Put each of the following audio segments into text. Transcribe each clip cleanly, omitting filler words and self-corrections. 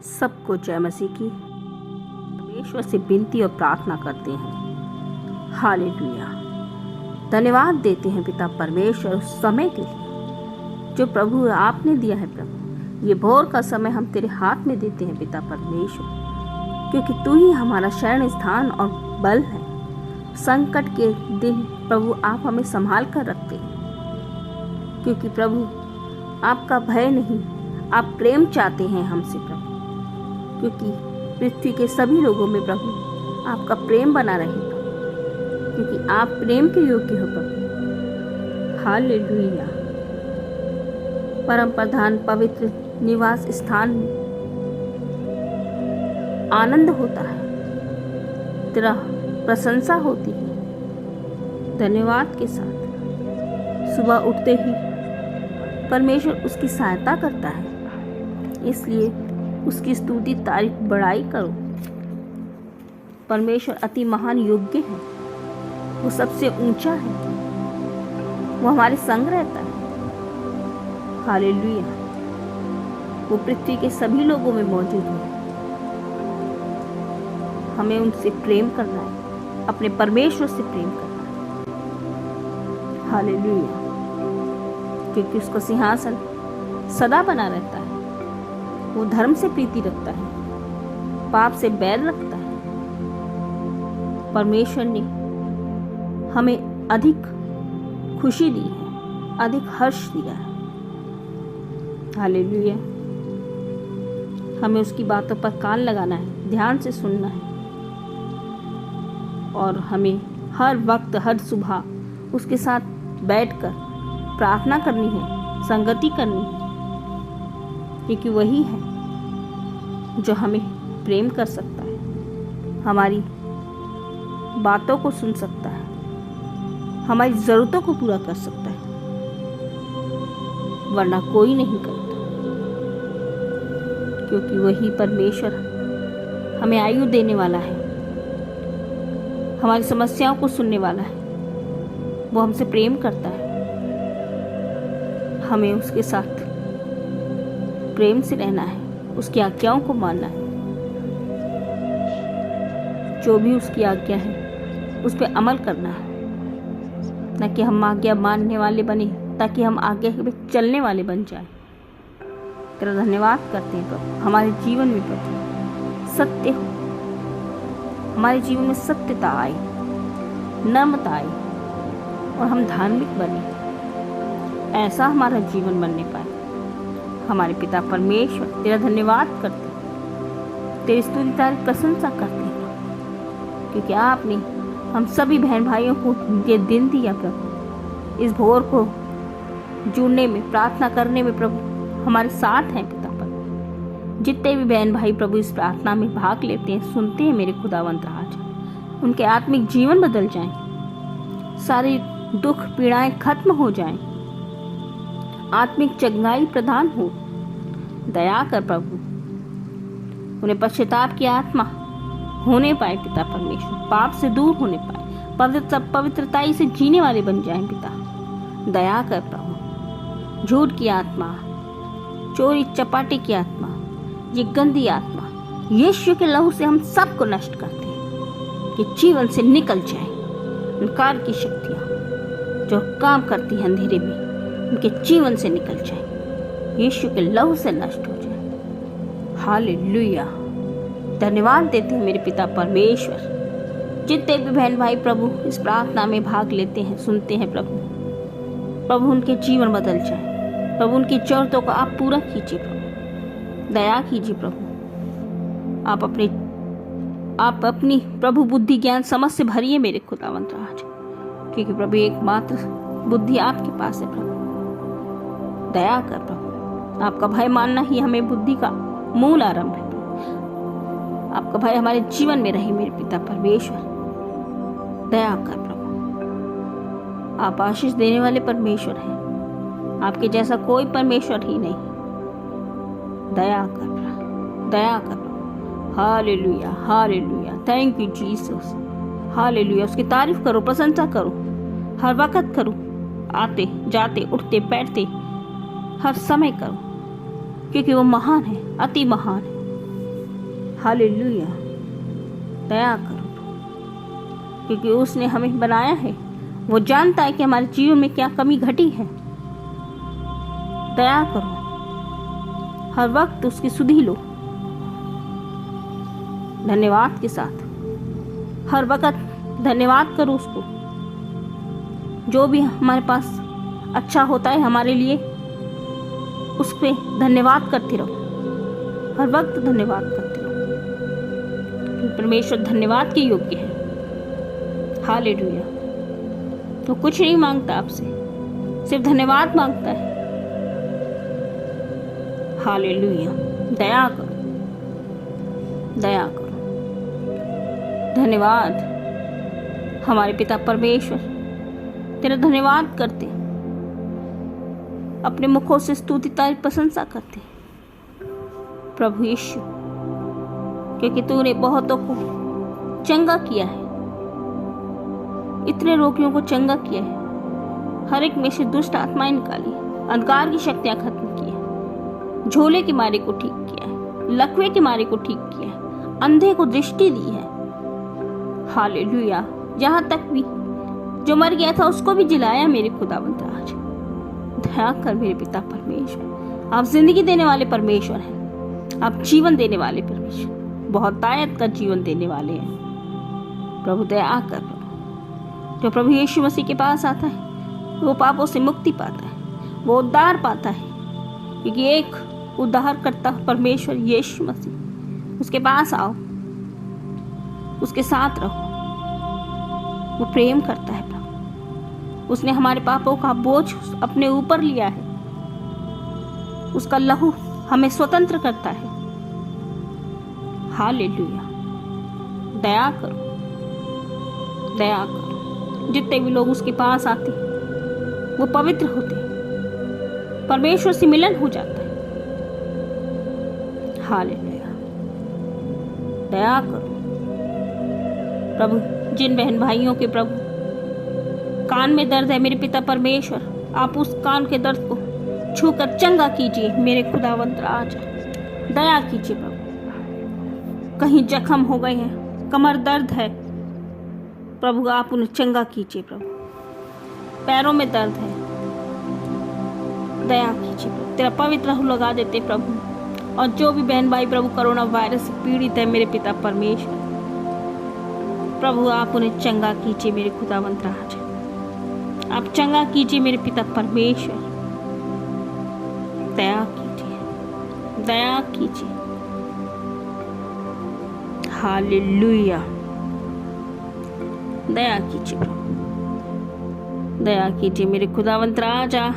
सबको जय मसीह की परमेश्वर से विनती और प्रार्थना करते हैं। हालेलुया। धन्यवाद देते हैं पिता परमेश्वर उस समय के लिए जो प्रभु आपने दिया है। प्रभु ये भोर का समय हम तेरे हाथ में देते हैं पिता परमेश्वर, क्योंकि तू ही हमारा शरण स्थान और बल है। संकट के दिन प्रभु आप हमें संभाल कर रखते हैं, क्योंकि प्रभु आपका भय नहीं, आप प्रेम चाहते हैं हमसे प्रभु, क्योंकि पृथ्वी के सभी लोगों में प्रभु आपका प्रेम बना रहे प्रभु, क्योंकि आप प्रेम के योग्य हो प्रभु। हालेलुया। परम प्रधान पवित्र निवास स्थान में आनंद होता है, तेरा प्रशंसा होती है। धन्यवाद के साथ सुबह उठते ही परमेश्वर उसकी सहायता करता है, इसलिए उसकी स्तुति तारीफ बड़ाई करो। परमेश्वर अति महान योग्य है, वो सबसे ऊंचा है, वो हमारे संग रहता है। हालेलुया। वो पृथ्वी के सभी लोगों में मौजूद है। हमें उनसे प्रेम करना है, अपने परमेश्वर से प्रेम करना है। हालेलुया। क्योंकि उसका सिंहासन सदा बना रहता है। वो धर्म से प्रीति रखता है, पाप से बैर रखता है। परमेश्वर ने हमें अधिक खुशी दी है, अधिक हर्ष दिया है। हालेलुया। हमें उसकी बातों पर कान लगाना है, ध्यान से सुनना है, और हमें हर वक्त हर सुबह उसके साथ बैठकर प्रार्थना करनी है, संगति करनी है, क्योंकि वही है जो हमें प्रेम कर सकता है, हमारी बातों को सुन सकता है, हमारी ज़रूरतों को पूरा कर सकता है, वरना कोई नहीं करता। क्योंकि वही परमेश्वर हमें आयु देने वाला है, हमारी समस्याओं को सुनने वाला है। वो हमसे प्रेम करता है, हमें उसके साथ प्रेम से रहना है, उसकी आज्ञाओं को मानना है। जो भी उसकी आज्ञा है उस पर अमल करना है, न कि हम आज्ञा मानने वाले बने, ताकि हम आज्ञा पे चलने वाले बन जाएं। तेरा धन्यवाद करते हैं प्रभु। हमारे जीवन में प्रभु सत्य हो, हमारे जीवन में सत्यता आए, नम्रता आए, और हम धार्मिक बने। ऐसा हमारा जीवन बनने पाए। हमारे पिता परमेश्वर तेरा धन्यवाद करते हैं, तेरी स्तुति तारीफ प्रशंसा करते हैं, क्योंकि आपने हम सभी बहन भाइयों को ये दिन दिया प्रभु। इस भोर को जुड़ने में, प्रार्थना करने में प्रभु हमारे साथ हैं पिता पर। जितने भी बहन भाई प्रभु इस प्रार्थना में भाग लेते हैं, सुनते हैं, मेरे खुदावंत राजा, उनके आत्मिक जीवन बदल जाएं, सारे दुख पीड़ाएं खत्म हो जाएं, आत्मिक चंगाई प्रदान हो। दया कर प्रभु, उन्हें पश्चाताप की आत्मा होने पाए पिता परमेश्वर, पाप से दूर होने पाए, पवित्रताई से जीने वाले बन जाएं पिता। दया कर प्रभु, झूठ की आत्मा, चोरी चपाटी की आत्मा, ये गंदी आत्मा यीशु के लहू से हम सबको नष्ट करते हैं, कि जीवन से निकल जाए। अंधकार की शक्तियाँ जो काम करती हैं अंधेरे में, उनके जीवन से निकल जाए, यीशु के लहू से नष्ट हो जाए। हालेलुया। धन्यवाद देते हैं मेरे पिता परमेश्वर। जितने भी बहन भाई प्रभु इस प्रार्थना में भाग लेते हैं, सुनते हैं प्रभु उनके जीवन बदल जाए। प्रभु उनकी जरूरतों को आप पूरा कीजिए प्रभु, दया कीजिए प्रभु। आप अपनी प्रभु बुद्धि ज्ञान समझ से भरिए मेरे खुदावंत राज, क्योंकि प्रभु एकमात्र बुद्धि आपके पास है प्रभु। दया कर प्रभु, आपका भय मानना ही हमें बुद्धि का मूल आरंभ है। आपका भय हमारे जीवन में रहे मेरे पिता परमेश्वर। दया कर प्रभु, आप आशीष देने वाले परमेश्वर हैं, आपके जैसा कोई परमेश्वर ही नहीं। दया कर प्रभु, दया कर प्रभु। Hallelujah, hallelujah. Thank you Jesus. Hallelujah. उसकी तारीफ करो, प्रशंसा करो, हर वक्त करो, आते जाते उठते बैठते हर समय करो, क्योंकि वो महान है, अति महान है। हालेलुया। दया करो, क्योंकि उसने हमें बनाया है, वो जानता है कि हमारे जीवन में क्या कमी घटी है। दया करो, हर वक्त उसकी सुधि लो धन्यवाद के साथ। हर वक्त धन्यवाद करो उसको। जो भी हमारे पास अच्छा होता है हमारे लिए, उस पर धन्यवाद करते रहो। हर वक्त धन्यवाद करते रहो। परमेश्वर धन्यवाद के योग्य है। हालेलुया। तो कुछ नहीं मांगता आपसे, सिर्फ धन्यवाद मांगता है। हालेलुया। दया करो, दया करो। धन्यवाद हमारे पिता परमेश्वर, तेरा धन्यवाद करते, अपने मुखों से स्तुति तारीफ प्रशंसा करते प्रभु यीशु, क्योंकि तूने बहुतों को चंगा किया है। इतने रोगियों को चंगा किया है। हर एक में से दुष्ट आत्माएं निकाली, अंधकार की शक्तियां खत्म की है, झोले के मारे को ठीक किया है, लकवे के मारे को ठीक किया है, अंधे को दृष्टि दी है। हालेलुया। जहां तक भी जो मर गया था उसको भी जिलाया मेरे खुदावंद आज। दया कर मेरे पिता परमेश्वर, आप जिंदगी देने वाले परमेश्वर हैं, आप जीवन देने वाले परमेश्वर, बहुतायत का जीवन देने वाले हैं। प्रभु दया कर। जो प्रभु यीशु मसीह के पास आता है वो पापों से मुक्ति पाता है, वो उद्धार पाता है, क्योंकि एक उद्धार करता परमेश्वर यीशु मसीह। उसके पास आओ, उसके साथ रहो। वो प्रेम करता है प्रभु। उसने हमारे पापों का बोझ अपने ऊपर लिया है। उसका लहू हमें स्वतंत्र करता है। हालेलुया। दया करो, दया करो। जितने भी लोग उसके पास आते वो पवित्र होते, परमेश्वर से मिलन हो जाता है। हालेलुया। दया करो प्रभु। जिन बहन भाइयों के प्रभु कान में दर्द है, मेरे पिता परमेश्वर, आप उस कान के दर्द को छूकर चंगा कीजिए मेरे खुदावंत राजा। दया कीजिए प्रभु। कहीं जख्म हो गए हैं, कमर दर्द है प्रभु, आप उन्हें चंगा कीजिए प्रभु। पैरों में दर्द है, दया कीजिए प्रभु। तेरा पवित्र लहू लगा देते प्रभु। और जो भी बहन भाई प्रभु कोरोना वायरस से पीड़ित है, मेरे पिता परमेश्वर प्रभु, आप उन्हें चंगा कीजिए मेरे खुदावंत राजा। आप चंगा कीजिए मेरे पिता परमेश्वर। दया कीजिए, दया कीजिए। हालेलुया। दया कीजिए प्रभु, दया कीजिए मेरे खुदावंत राजा।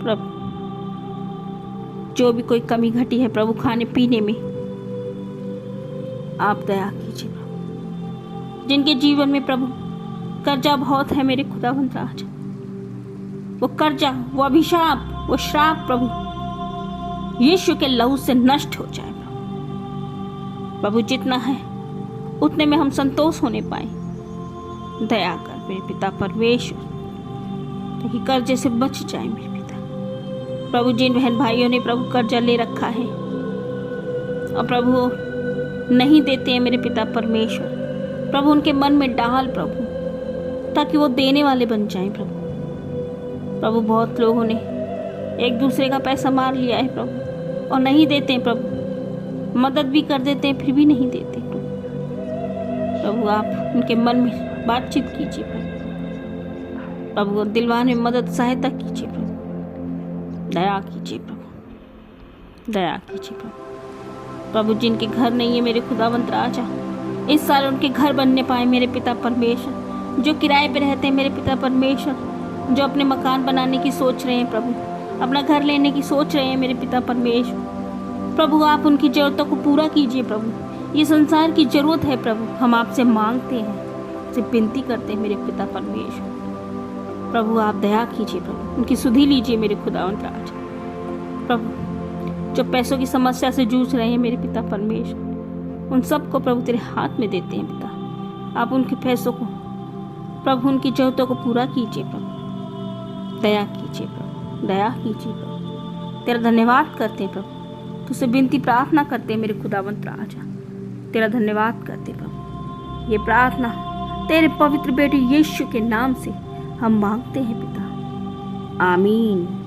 प्रभु, जो भी कोई कमी घटी है प्रभु खाने पीने में, आप दया कीजिए प्रभु। जिनके जीवन में प्रभु कर्जा बहुत है मेरे खुदावंत राजा, वो कर्जा, वो अभिशाप, वो श्राप प्रभु यीशु के लहू से नष्ट हो जाए प्रभु। प्रभु जितना है उतने में हम संतोष होने पाए। दया कर मेरे पिता परमेश्वर, ताकि कर्जे से बच जाए मेरे पिता। प्रभु जिन बहन भाइयों ने प्रभु कर्जा ले रखा है और प्रभु नहीं देते हैं मेरे पिता परमेश्वर, प्रभु उनके मन में डाल प्रभु, ताकि वो देने वाले बन जाएं प्रभु। प्रभु बहुत लोगों ने एक दूसरे का पैसा मार लिया है प्रभु और नहीं देते हैं प्रभु, मदद भी कर देते हैं फिर भी नहीं देते प्रभु। प्रभु आप उनके मन में बातचीत कीजिए प्रभु। प्रभु दिलवाने में मदद सहायता कीजिए प्रभु। दया कीजिए प्रभु, दया कीजिए प्रभु। प्रभु जिनके घर नहीं है मेरे खुदावंत राजा, इस साल उनके घर बनने पाए मेरे पिता परमेश्वर। जो किराए पे रहते हैं मेरे पिता परमेश्वर, जो अपने मकान बनाने की सोच रहे हैं प्रभु, अपना घर लेने की सोच रहे हैं मेरे पिता परमेश्वर, प्रभु आप उनकी जरूरतों को पूरा कीजिए प्रभु। ये संसार की जरूरत है प्रभु, हम आपसे मांगते हैं, आपसे विनती करते हैं मेरे पिता परमेश्वर। प्रभु आप दया कीजिए प्रभु, उनकी सुधि लीजिए मेरे खुदावंत राजा। प्रभु जो पैसों की समस्या से जूझ रहे हैं मेरे पिता परमेश्वर, उन सबको प्रभु तेरे हाथ में देते हैं पिता। आप उनके पैसों को प्रभु, उनकी जरूरतों को पूरा कीजिए प्रभु। दया कीजिए प्रभु, दया कीजिए प्रभु। तेरा धन्यवाद करते हैं प्रभु, तुझसे विनती प्रार्थना करते हैं मेरे खुदावंत राजा, तेरा धन्यवाद करते प्रभु। ये प्रार्थना तेरे पवित्र बेटे यीशु के नाम से हम मांगते हैं पिता, आमीन।